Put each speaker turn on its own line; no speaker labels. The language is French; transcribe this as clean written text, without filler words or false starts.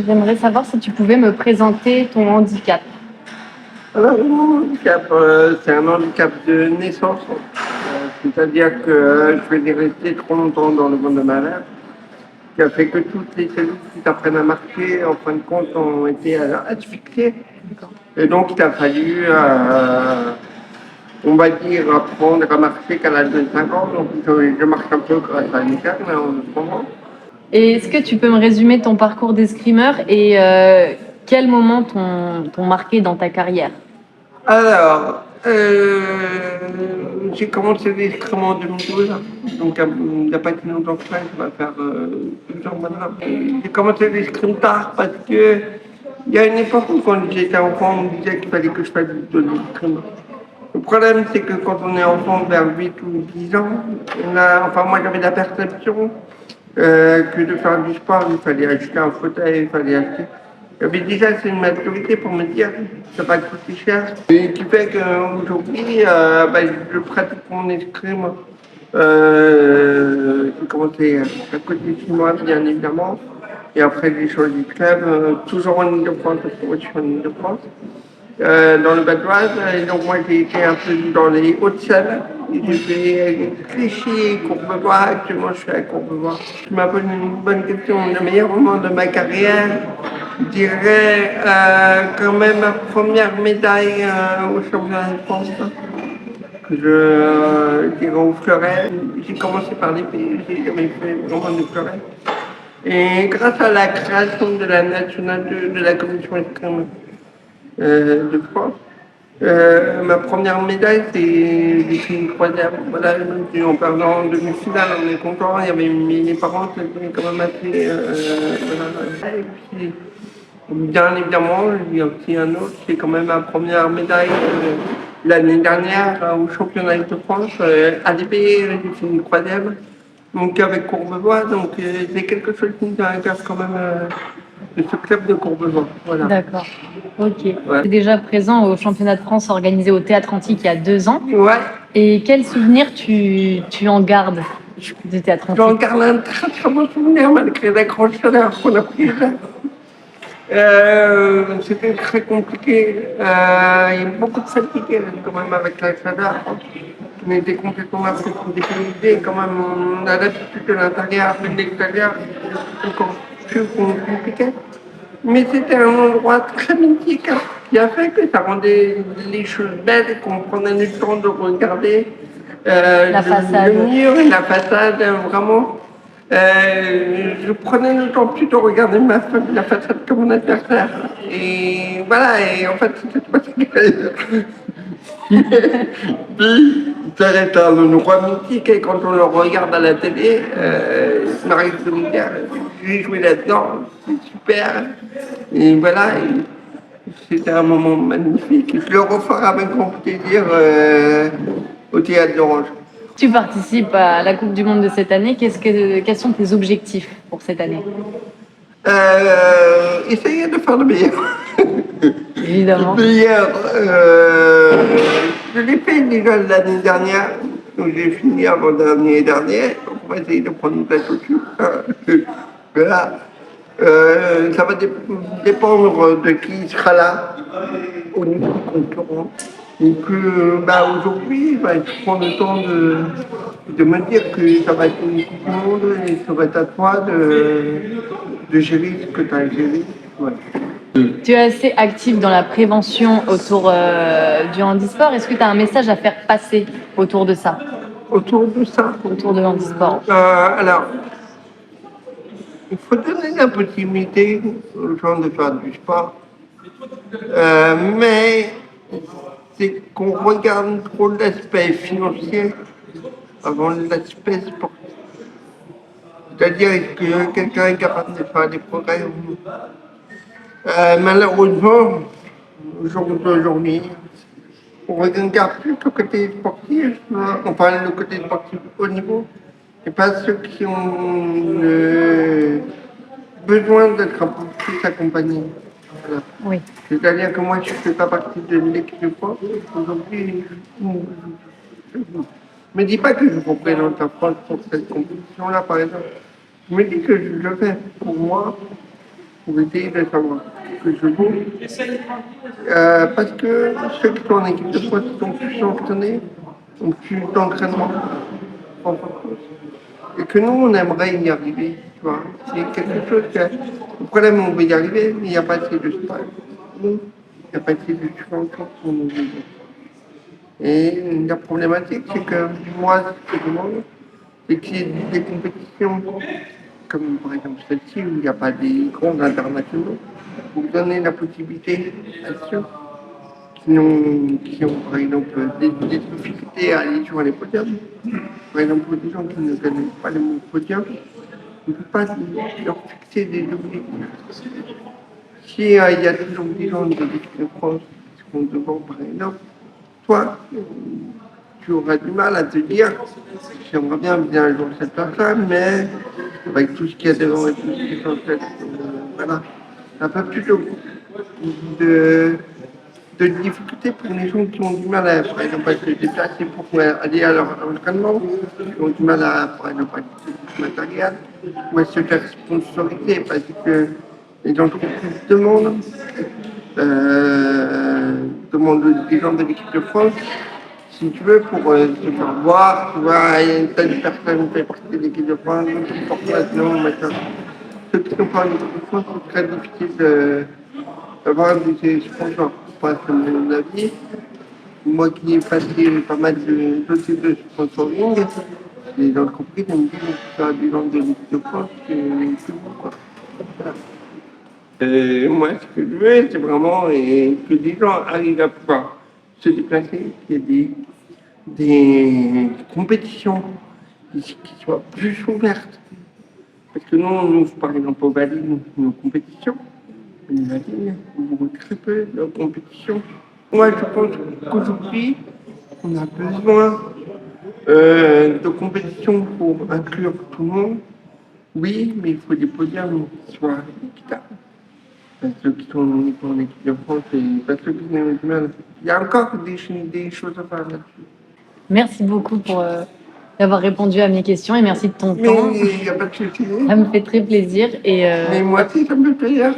J'aimerais savoir si tu pouvais me présenter ton handicap.
Alors, mon handicap, c'est un handicap de naissance. C'est-à-dire que je vais rester trop longtemps dans le monde malade, qui a fait que toutes les cellules qui t'apprennent à marcher, en fin de compte, ont été asphyxiées. Et donc, il a fallu, on va dire, apprendre à marcher qu'à l'âge de 5 ans. Donc, je marche un peu grâce à une canne, là, en ce moment.
Et est-ce que tu peux me résumer ton parcours d'escrimeur et quel moment t'ont marqué dans ta carrière?
Alors, j'ai commencé l'escrime en 2012, donc il n'y a pas si longtemps que ça, ça va faire 12 ans maintenant. J'ai commencé l'escrime tard parce que il y a une époque où quand j'étais enfant, on me disait qu'il fallait que je fasse de l'escrime. Le problème, c'est que quand on est enfant vers 8 ou 10 ans, moi j'avais la perception que de faire du sport, il fallait acheter un fauteuil, il fallait acheter. J'avais déjà assez une maturité pour me dire que ça va coûter cher. Et qui fait qu'aujourd'hui, je pratique mon escrime. J'ai commencé à côté de chez moi, bien évidemment. Et après, j'ai choisi de club, toujours en Ile-de-France, parce que moi je suis en Ile-de-France. Dans le Val d'Oise. Et donc moi j'ai été un peu dans les Hauts-de-Seine. J'ai fait Clichy, Courbevoie. Actuellement je suis à Courbevoie. Tu m'as posé une bonne question. Le meilleur moment de ma carrière, je dirais quand même ma première médaille au championnat de France. Que je dirais au fleuret. J'ai commencé par l'épée, j'ai jamais fait vraiment de fleuret. Et grâce à la création de la nationale de la commission escrime de France. Ma première médaille, c'est j'ai fait une troisième. Voilà, en perdant en demi-finale, on est content. Il y avait mes parents qui étaient quand même assez. Voilà. Et puis, bien évidemment, il y a aussi un autre, c'est quand même ma première médaille l'année dernière au championnat de France. À l'épée, j'ai fait une troisième. Donc avec Courbevoie, donc c'est quelque chose qui me tient à cœur quand même de ce club de Courbevoie. Voilà.
D'accord, ok.
Ouais.
Tu es déjà présent au championnat de France organisé au Théâtre Antique il y a 2 ans.
Ouais.
Et quel souvenir tu en gardes du Théâtre Antique?
J'en garde un très très bon souvenir malgré la grande chaleur qu'on a prise. C'était très compliqué. Il y a beaucoup de fatigue quand même avec la chaleur. On était complètement dépaysés. Quand même, on a l'habitude de l'intérieur, mais de l'extérieur, c'est encore plus compliqué. Mais c'était un endroit très mythique qui a fait que ça rendait les choses belles, qu'on prenait le temps de regarder le mur et la façade, vraiment. Je prenais le temps plus de regarder la façade que mon adversaire. Et voilà, et en fait, c'était pas ce qu'il Puis, ça reste un endroit mythique et quand on le regarde à la télé, il m'arrive de me dire, j'ai joué là-dedans, c'est super. Et voilà, c'était un moment magnifique. Je le referai avec grand plaisir au Théâtre d'Orange.
Tu participes à la Coupe du Monde de cette année. Quels sont tes objectifs pour cette année?
Essayer de faire le meilleur.
Évidemment.
Le meilleur, je l'ai fait déjà l'année dernière, donc j'ai fini avant-dernier dernier, donc on va essayer de prendre une place au-dessus. Voilà. Ça va dépendre de qui sera là au niveau du concurrent. Donc aujourd'hui, je prends le temps de me dire que ça va être une Coupe du Monde et ça va être à toi de gérer ce que tu as à gérer. Ouais.
Tu es assez actif dans la prévention autour du handisport. Est-ce que tu as un message à faire passer autour de ça?
Autour de ça?
Autour de handisport.
Alors, il faut donner la possibilité aux gens de faire du sport. Mais c'est qu'on regarde trop l'aspect financier avant l'aspect sportif. C'est-à-dire, est-ce que quelqu'un est capable de faire des progrès ou non? Malheureusement, au jour d'aujourd'hui, on regarde plus le côté sportif, on parle du côté sportif au niveau, et pas ceux qui ont besoin d'être un peu plus accompagnés. Voilà.
Oui.
C'est-à-dire que moi, je ne fais pas partie de l'équipe de France. Aujourd'hui, je ne me dis pas que je représente la France pour cette compétition-là, par exemple. Je me dis que je le fais pour moi, pour essayer de savoir ce que je vaux. Parce que ceux qui sont en équipe de France sont plus entraînés, ont plus d'entraînement, en France. Et que nous, on aimerait y arriver, tu vois. C'est quelque chose que, le problème, on veut y arriver, mais il n'y a pas assez de sport. Il n'y a pas assez de subventions pour nous aider. Et la problématique, c'est que moi, ce que je demande, c'est qu'il y ait des compétitions, comme par exemple celle-ci, où il n'y a pas des grands internationaux, pour donner la possibilité à ceux qui ont par exemple des difficultés à aller sur les podiums. Par exemple, pour des gens qui ne connaissent pas le mot podium, on ne peut pas leur fixer des objectifs. Si il y a toujours des gens de l'équipe de France qui seront devant, par exemple, toi, tu auras du mal à te dire, j'aimerais bien un jour cette place-là, mais avec tout ce qu'il y a devant et tout ce qui est en tête, voilà. Un peu plus de difficultés pour les gens qui ont du mal à, par exemple, à se déplacer pour aller à leur entraînement, qui ont du mal à, par exemple, à du matériel, ou à se faire sponsoriser parce que les entreprises demandent des gens de l'équipe de France, si tu veux, pour se faire voir, tu vois, telle personne fait partie de l'équipe de France, une formation, machin. Ceux qui sont pas en équipe de France, c'est très difficile d'avoir des sponsors. Parce que mon avis, moi qui ai passé pas mal de dossiers de sponsoring, les entreprises aiment bien que ça des gens de l'équipe de France que vous, quoi. Voilà. Moi, ce que je veux, c'est vraiment que les gens arrivent à pouvoir se déplacer, qu'il y ait des compétitions qui soient plus ouvertes. Parce que nous, on ouvre par exemple au Bali nos compétitions. Les Mali, on ouvre très peu de compétitions. Moi, je pense qu'aujourd'hui, on a besoin de compétitions pour inclure tout le monde. Oui, mais il faut des podiums qui soient équitables. Parce que ceux qui sont en équipe de France et pas ceux qui ont du mal. Il y a encore des choses à faire là-dessus.
Merci beaucoup pour d'avoir répondu à mes questions et merci de ton temps.
Mais il n'y a pas de souci.
Ça me fait très plaisir.
Mais moi aussi, ça me fait plaisir.